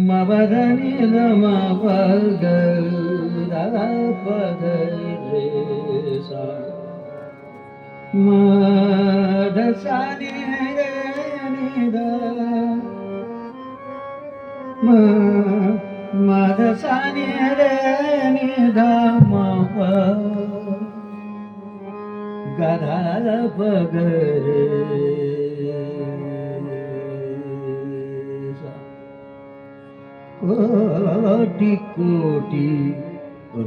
मवदनि नम पग पग रे सा मदसानि रे निद मदसानि रे निद म गधा पग रे कोटि कोटि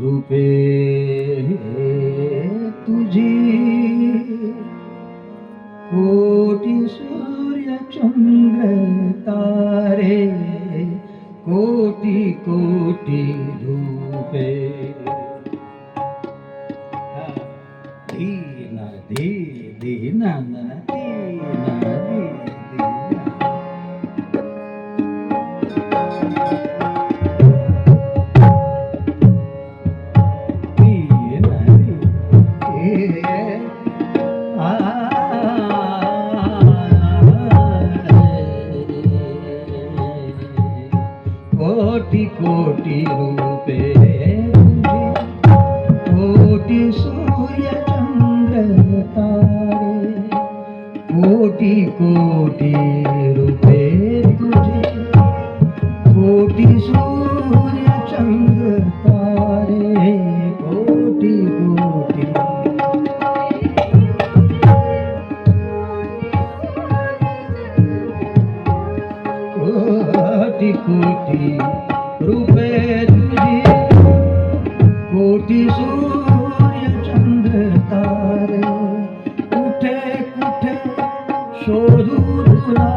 रूपे तुझी कोटि सूर्य चंद्र तारे कोटि कोटि रूपे दीना दी दीना दीना दी कोटि कोटि रूपे कोटि सूर्य चंद्र तारे कोटि कोटि रूपे तुझे कोटि सूर्य चंद्र तारे कोटि कोटि कोटि कोटि रूपे तुझे कोटि सूर्य चंद्र तारे कुठे कुठे शोधू तुला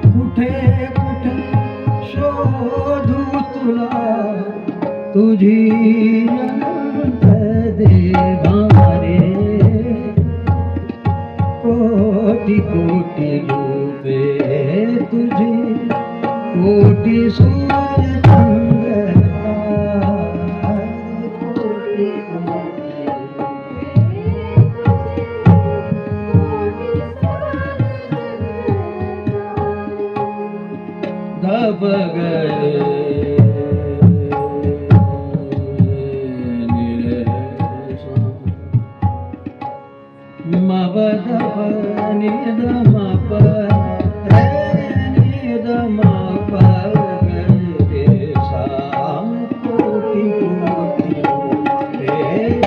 कुठे कुठे शोधू तुला तुझी अनंत देवारे कोटि कोटि रूपे तुझे कोटि सूर्य चंद्र तारे कोटि दब गए मवदप निदम निदम रे साम कोटि कोटि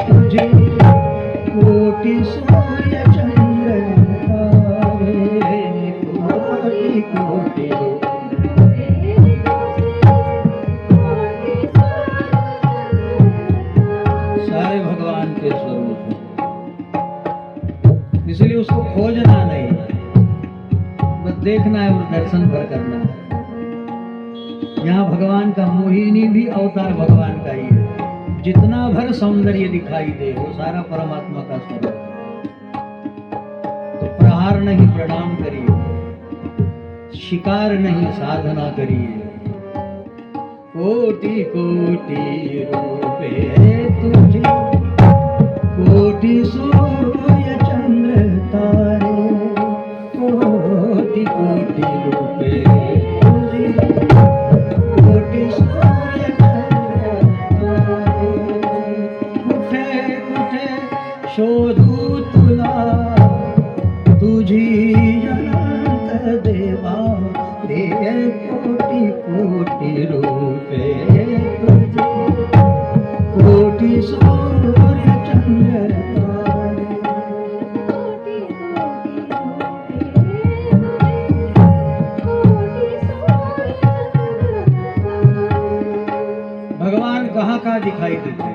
तुझे कोटि सूर्य चंद्र तारे कोटि कोटि सारे भगवान के स्वरूप हैं, इसलिए उसको खोजना नहीं, बस देखना है और दर्शन भर करना है। यहाँ भगवान का मोहिनी भी अवतार भगवान का ही है। जितना भर सौंदर्य दिखाई दे वो सारा परमात्मा का स्वरूप है। तो प्रहार नहीं प्रणाम करिए, शिकार नहीं साधना करिए। कोटि कोटि रूपे तुझे कोटि सूर्य चंद्र तारे कोटि कोटि रूपे तुझे कोटि सूर्य तुझी अनंत देवा रे कोटी कोटी रूपे तुझे कोटी सूर्य चंद्र तारे भगवान कहाँ कहाँ दिखाई देते हैं?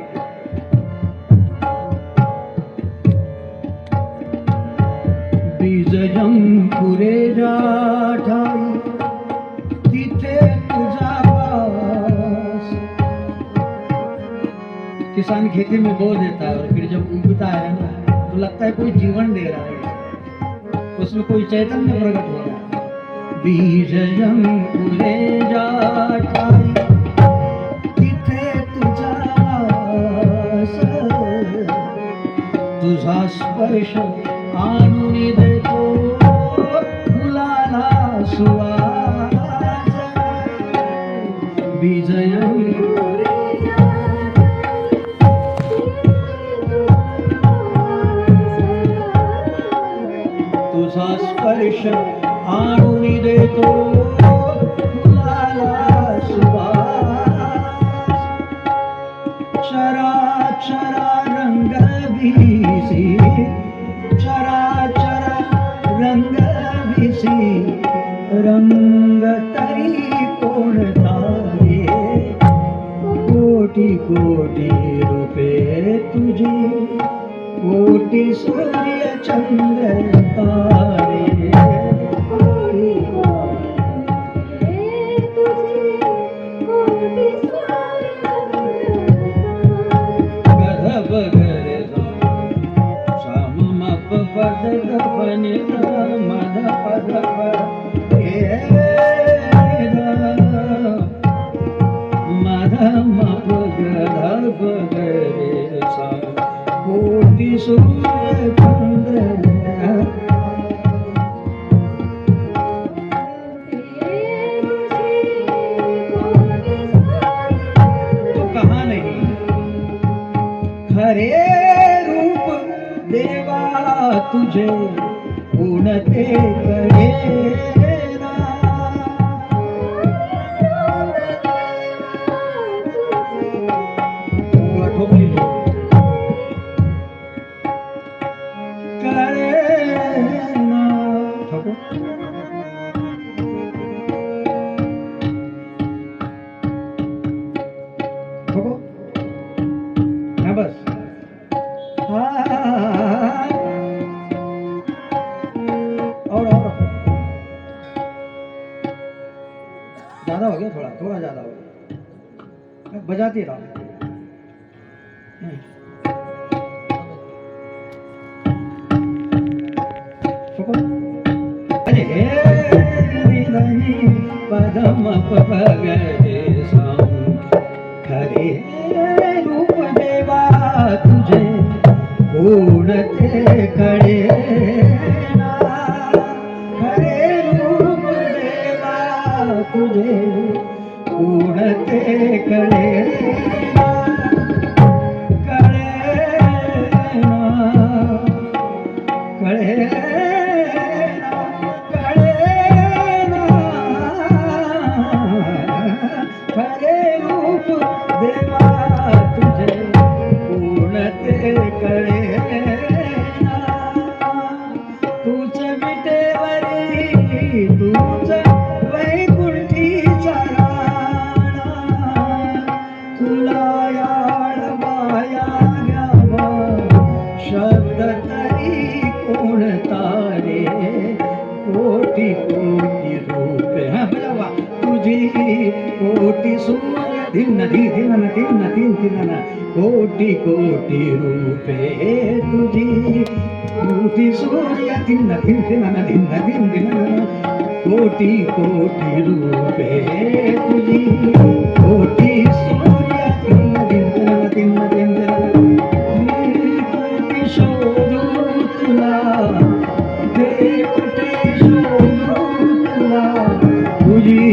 बीजयंकुरे ठाई तिथे तुझा वास। किसान खेती में बो देता है और फिर जब उगता है ना तो लगता है कोई जीवन दे रहा है, उसमें कोई चैतन्य प्रकट हो रहा है। बीजयंकुरे ठाई तिथे तुझा वास, तुझा स्पर्श आणून देतो फुलाला सुवास। बीजयंकुरे तुझा स्पर्श आणून देतो फुलाला सुवास। चराचर रंग भीसी चराचर रंग भीसी रंग तरी कोणता रे कोटी कोटी रूपे तुझी कोटी सूर्य चंद्र तारे गरब गरे पद गपनि मद पद मद मप गरब गरे सा कोटि सूर्य चंद्र। तो कहाँ नहीं खरे रूप देवा तुझे गुणते करेना। ठोकली करेना ठोको ठोको हाँ बस और ज्यादा हो गया, थोड़ा थोड़ा ज्यादा हो गया, बजाती रहो। पदम पगरे खरे रूप देवा तुझे गुणते खड़े ना। खरे रूप देवा तुझे गुणते खड़े ना। खड़े ना खड़े शब्द तरी कोण तारे कोटी कोटी रूपे हाँ बजावा तुझी कोटी सूर्य धिन्न धी धिन्न धिन्न धिन्न कोटी कोटी रूपे तुझी कोटी सूर्य धिन्न धिन्न धिन्न धिन्न कोटी कोटी रूपे तुझी कोटी सूर्य धिन्न धिन्न धिन्न धिन्न शोधू तुला कुठे शोधू तुला तुझी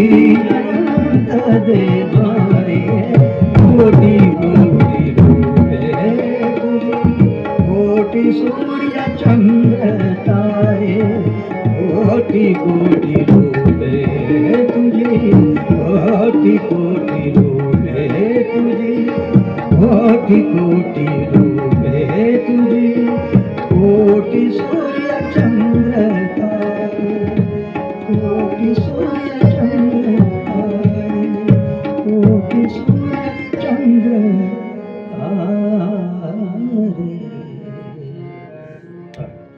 अनंत देवा रे कोटी कोटी रूपे तुझी कोटी सूर्य चंद्र तारे कोटी कोटी रूपे तुझी, कोटी कोटी रूपे तुझी, कोटी कोटी रूपे तुझी, कोटी सूर्य चंद्र तारे, कोटी सूर्य चंद्र